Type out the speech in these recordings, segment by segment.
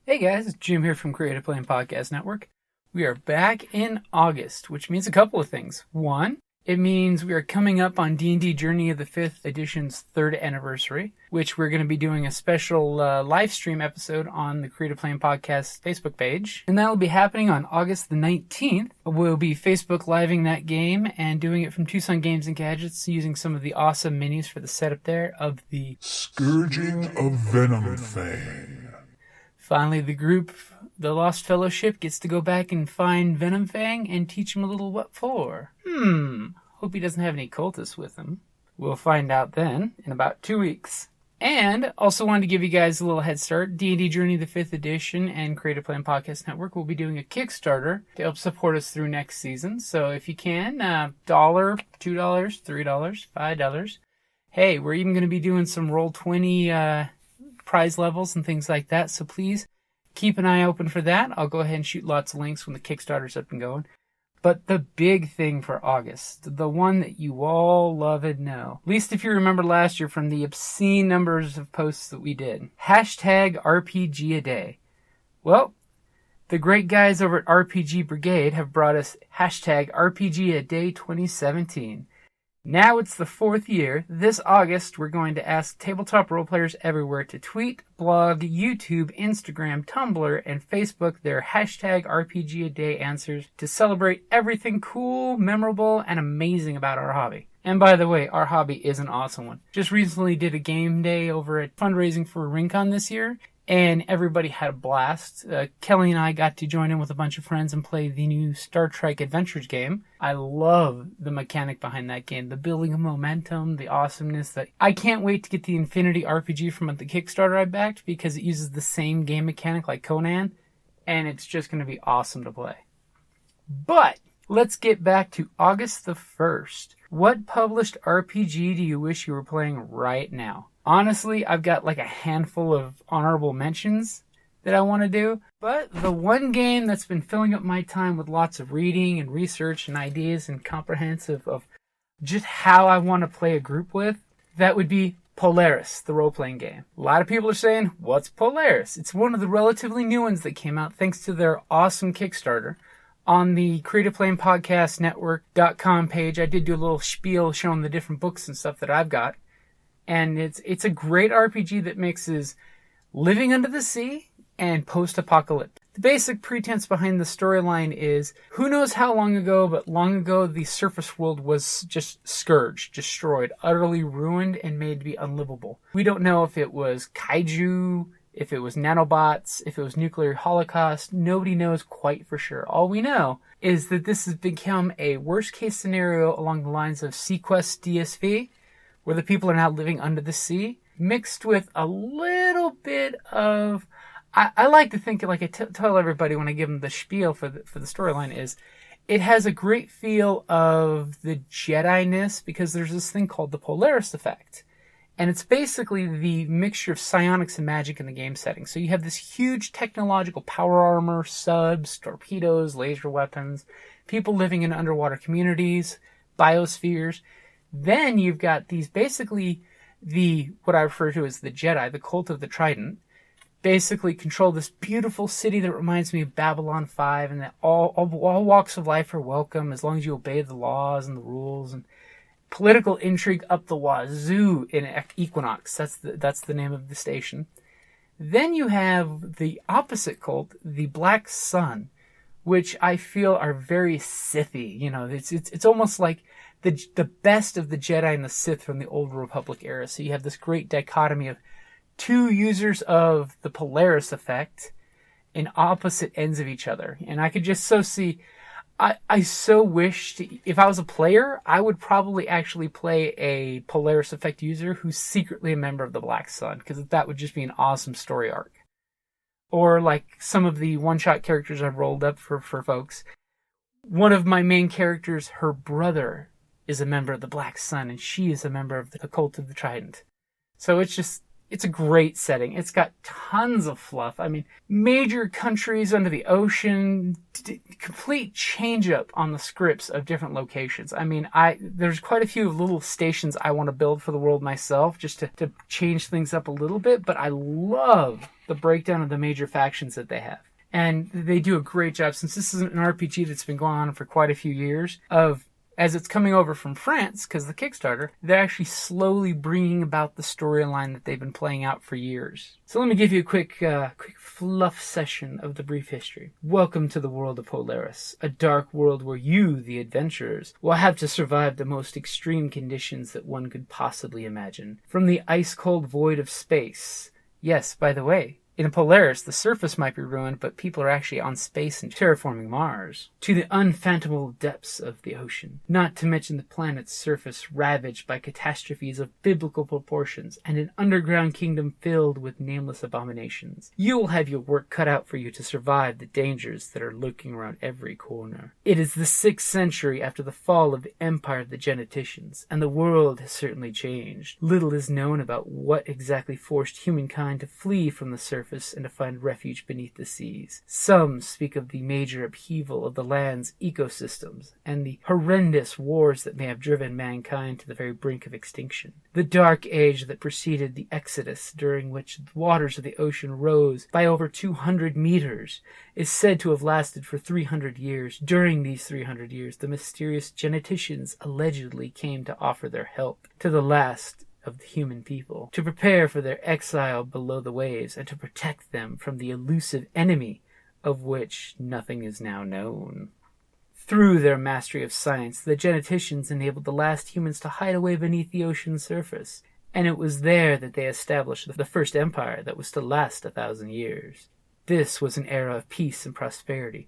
Hey guys, it's Jim here from Creative Play Podcast Network. We are back in August, which means a couple of things. One, it means we are coming up on D&D Journey of the 5th Edition's 3rd anniversary, which we're going to be doing a special live stream episode on the Creative Play Podcast Facebook page. And that will be happening on August the 19th. We'll be Facebook living that game and doing it from Tucson Games and Gadgets using some of the awesome minis for the setup there of the Scourging of Venom Fang. Finally, the group, the Lost Fellowship, gets to go back and find Venom Fang and teach him a little what for. Hope he doesn't have any cultists with him. We'll find out then, in about 2 weeks. And also wanted to give you guys a little head start. D&D Journey the 5th Edition and Creative Play Podcast Network will be doing a Kickstarter to help support us through next season. So if you can, $1, $2, $3, $5. Hey, we're even going to be doing some Roll20 prize levels and things like that, so please keep an eye open for that. I'll go ahead and shoot lots of links when the Kickstarter's up and going. But the big thing for August, the one that you all love and know, at least if you remember last year from the obscene numbers of posts that we did, #RPGaDAY. Well, the great guys over at RPG Brigade have brought us #RPGaDAY 2017. Now it's the 4th year. This August, we're going to ask tabletop role players everywhere to tweet, blog, YouTube, Instagram, Tumblr, and Facebook their #RPGaDAY answers to celebrate everything cool, memorable, and amazing about our hobby. And by the way, our hobby is an awesome one. Just recently did a game day over at fundraising for Rincon this year, and everybody had a blast. Kelly and I got to join in with a bunch of friends and play the new Star Trek Adventures game. I love the mechanic behind that game, the building of momentum, the awesomeness. That I can't wait to get the Infinity RPG from the Kickstarter I backed because it uses the same game mechanic like Conan, and it's just going to be awesome to play. But let's get back to August the 1st. What published RPG do you wish you were playing right now? Honestly, I've got like a handful of honorable mentions that I want to do, but the one game that's been filling up my time with lots of reading and research and ideas and comprehensive of just how I want to play a group with, that would be Polaris, the role-playing game. A lot of people are saying, what's Polaris? It's one of the relatively new ones that came out thanks to their awesome Kickstarter. On the Creative Play Podcast Network.com page, I did do a little spiel showing the different books and stuff that I've got. And it's a great RPG that mixes living under the sea and post-apocalypse. The basic pretense behind the storyline is, who knows how long ago, but long ago the surface world was just scourged, destroyed, utterly ruined, and made to be unlivable. We don't know if it was kaiju, if it was nanobots, if it was nuclear holocaust. Nobody knows quite for sure. All we know is that this has become a worst-case scenario along the lines of Sequest DSV, where the people are now living under the sea, mixed with a little bit of... I like to think, like I tell everybody when I give them the spiel for the storyline, is it has a great feel of the Jedi-ness because there's this thing called the Polaris effect. And it's basically the mixture of psionics and magic in the game setting. So you have this huge technological power armor, subs, torpedoes, laser weapons, people living in underwater communities, biospheres. Then you've got these basically what I refer to as the Jedi, the cult of the Trident, basically control this beautiful city that reminds me of Babylon 5, and that all walks of life are welcome as long as you obey the laws and the rules, and political intrigue up the wazoo in Equinox. That's the name of the station. Then you have the opposite cult, the Black Sun, which I feel are very Sithy. You know, it's almost like the best of the Jedi and the Sith from the Old Republic era. So you have this great dichotomy of two users of the Polaris effect in opposite ends of each other. And I could just so see, I so wish, if I was a player, I would probably actually play a Polaris effect user who's secretly a member of the Black Sun, because that would just be an awesome story arc. Or like some of the one-shot characters I've rolled up for folks. One of my main characters, her brother, is a member of the Black Sun, and she is a member of the Cult of the Trident. So it's just It's a great setting. It's got tons of fluff. I mean, major countries under the ocean, complete change up on the scripts of different locations. I mean, there's quite a few little stations I want to build for the world myself, just to change things up a little bit, but I love the breakdown of the major factions that they have. And they do a great job, since this is an RPG that's been going on for quite a few years, as it's coming over from France, because the Kickstarter, they're actually slowly bringing about the storyline that they've been playing out for years. So let me give you a quick fluff session of the brief history. Welcome to the world of Polaris, a dark world where you, the adventurers, will have to survive the most extreme conditions that one could possibly imagine. From the ice-cold void of space. Yes, by the way, in Polaris, the surface might be ruined, but people are actually on space and terraforming Mars. To the unfathomable depths of the ocean, not to mention the planet's surface ravaged by catastrophes of biblical proportions and an underground kingdom filled with nameless abominations. You will have your work cut out for you to survive the dangers that are lurking around every corner. It is the 6th century after the fall of the empire of the geneticians, and the world has certainly changed. Little is known about what exactly forced humankind to flee from the surface and to find refuge beneath the seas. Some speak of the major upheaval of the land's ecosystems and the horrendous wars that may have driven mankind to the very brink of extinction. The dark age that preceded the Exodus, during which the waters of the ocean rose by over 200 meters, is said to have lasted for 300 years. During these 300 years, the mysterious geneticians allegedly came to offer their help to the last of the human people, to prepare for their exile below the waves, and to protect them from the elusive enemy of which nothing is now known. Through their mastery of science, the geneticians enabled the last humans to hide away beneath the ocean's surface, and it was there that they established the first empire that was to last 1,000 years. This was an era of peace and prosperity,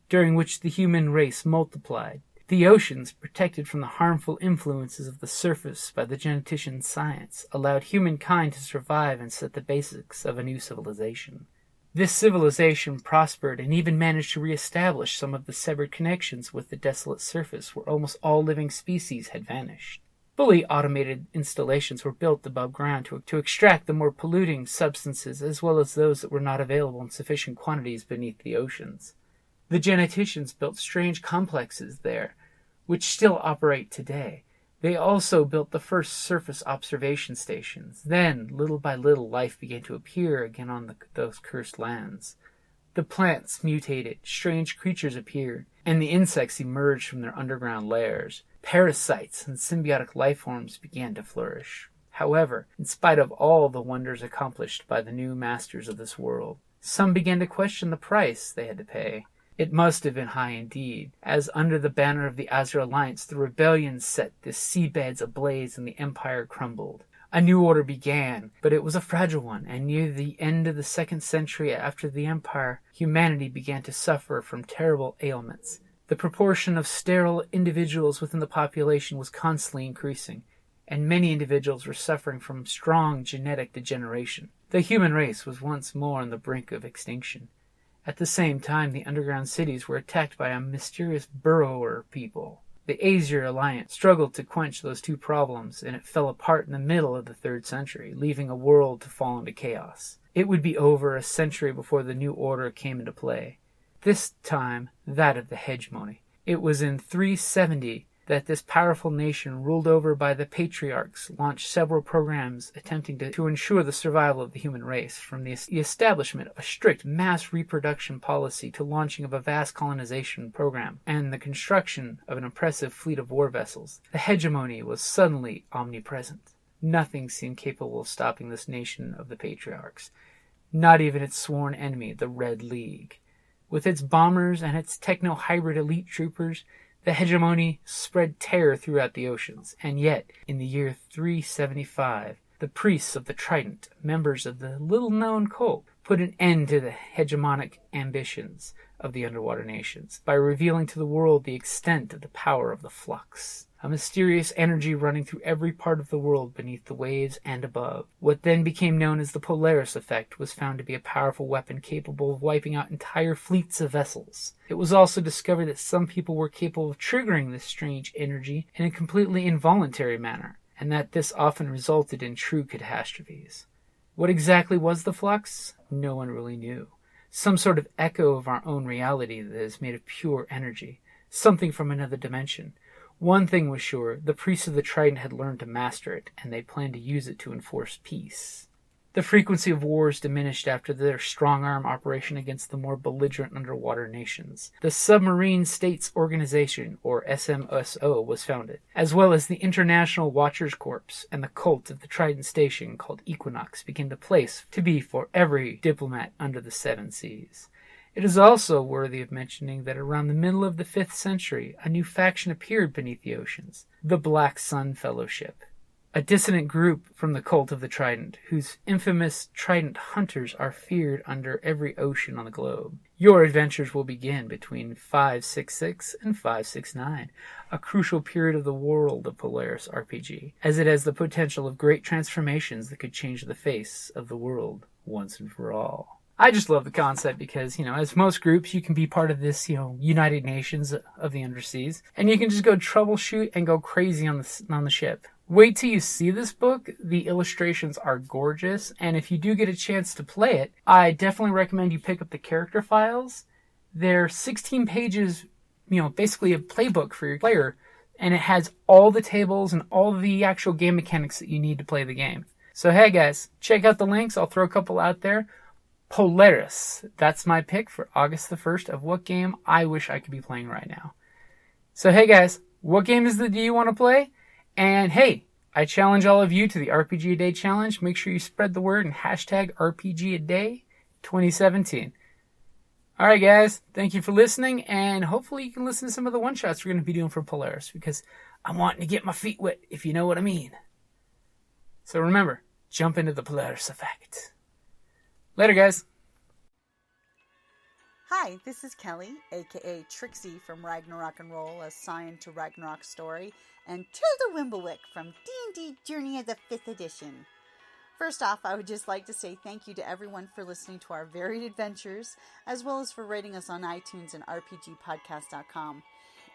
during which the human race multiplied. The oceans, protected from the harmful influences of the surface by the genetician science, allowed humankind to survive and set the basics of a new civilization. This civilization prospered and even managed to reestablish some of the severed connections with the desolate surface where almost all living species had vanished. Fully automated installations were built above ground to extract the more polluting substances, as well as those that were not available in sufficient quantities beneath the oceans. The geneticians built strange complexes there, which still operate today. They also built the first surface observation stations. Then, little by little, life began to appear again on those cursed lands. The plants mutated, strange creatures appeared, and the insects emerged from their underground lairs. Parasites and symbiotic life forms began to flourish. However, in spite of all the wonders accomplished by the new masters of this world, some began to question the price they had to pay. It must have been high indeed, as under the banner of the Azure Alliance the rebellion set the seabeds ablaze and the empire crumbled. A new order began, but it was a fragile one, and near the end of the 2nd century after the empire, humanity began to suffer from terrible ailments. The proportion of sterile individuals within the population was constantly increasing, and many individuals were suffering from strong genetic degeneration. The human race was once more on the brink of extinction. At the same time, the underground cities were attacked by a mysterious burrower people. The Azure Alliance struggled to quench those two problems, and it fell apart in the middle of the 3rd century, leaving a world to fall into chaos. It would be over a century before the new order came into play. This time, that of the hegemony. It was in 370 that this powerful nation, ruled over by the patriarchs, launched several programs attempting to ensure the survival of the human race, from the establishment of a strict mass reproduction policy to launching of a vast colonization program and the construction of an impressive fleet of war vessels. The hegemony was suddenly omnipresent. Nothing seemed capable of stopping this nation of the patriarchs, not even its sworn enemy, the Red League. With its bombers and its techno-hybrid elite troopers, the hegemony spread terror throughout the oceans, and yet, in the year 375, the priests of the Trident, members of the little-known cult, put an end to the hegemonic ambitions of the underwater nations by revealing to the world the extent of the power of the Flux, a mysterious energy running through every part of the world beneath the waves and above. What then became known as the Polaris effect was found to be a powerful weapon capable of wiping out entire fleets of vessels. It was also discovered that some people were capable of triggering this strange energy in a completely involuntary manner, and that this often resulted in true catastrophes. What exactly was the flux? No one really knew. Some sort of echo of our own reality that is made of pure energy. Something from another dimension. One thing was sure, the priests of the Trident had learned to master it, and they planned to use it to enforce peace. The frequency of wars diminished after their strong-arm operation against the more belligerent underwater nations. The Submarine States Organization, or SMSO, was founded, as well as the International Watchers Corps, and the cult of the Trident Station, called Equinox, became the place to be for every diplomat under the seven seas. It is also worthy of mentioning that around the middle of the 5th century, a new faction appeared beneath the oceans, the Black Sun Fellowship. A dissident group from the cult of the Trident, whose infamous Trident hunters are feared under every ocean on the globe. Your adventures will begin between 566 and 569, a crucial period of the world of Polaris RPG, as it has the potential of great transformations that could change the face of the world once and for all. I just love the concept because, as most groups, you can be part of this, United Nations of the Underseas, and you can just go troubleshoot and go crazy on the ship. Wait till you see this book. The illustrations are gorgeous, and if you do get a chance to play it, I definitely recommend you pick up the character files. They're 16 pages, basically a playbook for your player, and it has all the tables and all the actual game mechanics that you need to play the game. So hey guys, check out the links. I'll throw a couple out there. Polaris, that's my pick for August the 1st of what game I wish I could be playing right now. So hey guys, what game do you want to play? And hey, I challenge all of you to the RPGaDAY challenge. Make sure you spread the word and hashtag RPGaDAY 2017. All right, guys, thank you for listening, and hopefully you can listen to some of the one-shots we're going to be doing for Polaris, because I'm wanting to get my feet wet, if you know what I mean. So remember, jump into the Polaris effect. Later, guys. Hi, this is Kelly, aka Trixie from Ragnarok and Roll, a Scion to Ragnarok story, and Tilda Wimblewick from D&D Journey of the 5th Edition. First off, I would just like to say thank you to everyone for listening to our varied adventures, as well as for rating us on iTunes and RPGpodcast.com.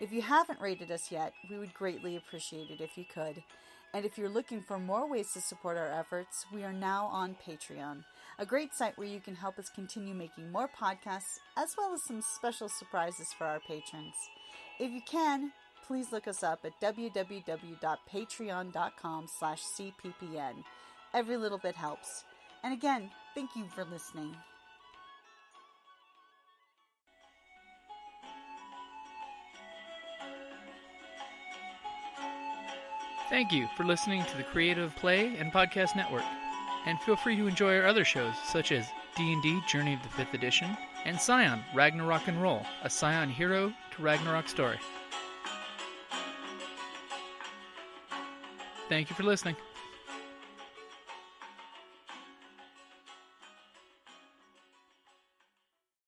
If you haven't rated us yet, we would greatly appreciate it if you could. And if you're looking for more ways to support our efforts, we are now on Patreon, a great site where you can help us continue making more podcasts, as well as some special surprises for our patrons. If you can, please look us up at www.patreon.com/cppn. Every little bit helps. And again, thank you for listening. Thank you for listening to the Creative Play and Podcast Network. And feel free to enjoy our other shows, such as D&D Journey of the 5th Edition and Scion Ragnarok and Roll, a Scion hero to Ragnarok story. Thank you for listening.